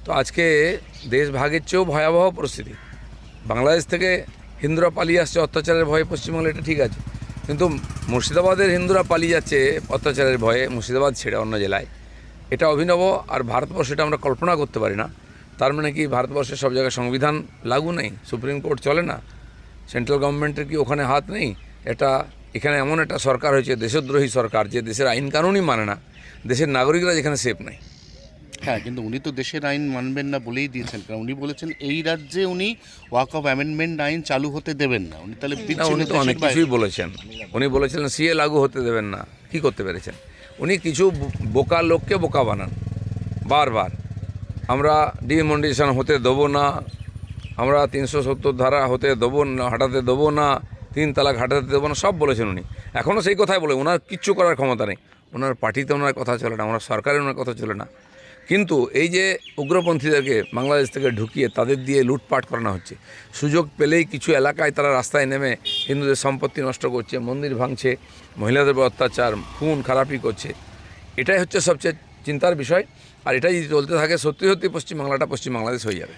তো আজকে দেশ ভাগের চেয়েও ভয়াবহ পরিস্থিতি। বাংলাদেশ থেকে হিন্দুরা পালিয়ে আসছে অত্যাচারের ভয়ে পশ্চিমবাংলা, এটা ঠিক আছে, কিন্তু মুর্শিদাবাদের হিন্দুরা পালিয়ে যাচ্ছে অত্যাচারের ভয়ে মুর্শিদাবাদ ছেড়ে অন্য জেলায়। এটা অভিনব। আর ভারতবর্ষে এটা আমরা কল্পনা করতে পারি না। তার মানে কি ভারতবর্ষের সব জায়গায় সংবিধান লাগু নেই, সুপ্রিম কোর্ট চলে না, সেন্ট্রাল গভর্নমেন্টের কি ওখানে হাত নেই? এখানে এমন একটা সরকার হয়েছে, দেশদ্রোহী সরকার, যে দেশের আইন কানুনই মানে না, দেশের নাগরিকরা যেখানে সেফ নাই। হ্যাঁ, কিন্তু উনি তো দেশের আইন মানবেন না বলেই দিয়েছেন, কারণ উনি বলেছেন এই রাজ্যে উনি ওয়াক অফ অ্যামেন্ডমেন্ট আইন চালু হতে দেবেন না। উনি তাহলে না, উনি তো অনেক কিছুই বলেছেন। উনি বলেছিলেন সিএ লাগু হতে দেবেন না, কি করতে পেরেছেন? উনি কিছু বোকা লোককে বোকা বানান বারবার। আমরা ডিমন্ডিশন হতে দেবো না, আমরা 370 ধারা হতে দেবো না, হাঁটাতে দেবো না, 3 তালাক হাঁটাতে দেবো না, সব বলেছেন উনি। এখনও সেই কথাই বলে। ওনার কিচ্ছু করার ক্ষমতা নেই। ওনার পার্টিতে ওনার কথা চলে না, ওনার সরকারে ওনার কথা চলে না। কিন্তু এই যে উগ্রপন্থীদেরকে বাংলাদেশ থেকে ঢুকিয়ে তাদের দিয়ে লুটপাট করানো হচ্ছে, সুযোগ পেলেই কিছু এলাকায় তারা রাস্তায় নেমে হিন্দুদের সম্পত্তি নষ্ট করছে, মন্দির ভাঙছে, মহিলাদের উপর অত্যাচার, খুন খারাপি করছে। এটাই হচ্ছে সবচেয়ে চিন্তার বিষয়। আর এটাই যদি চলতে থাকে, সত্যি সত্যি পশ্চিম বাংলাদেশ হয়ে যাবে।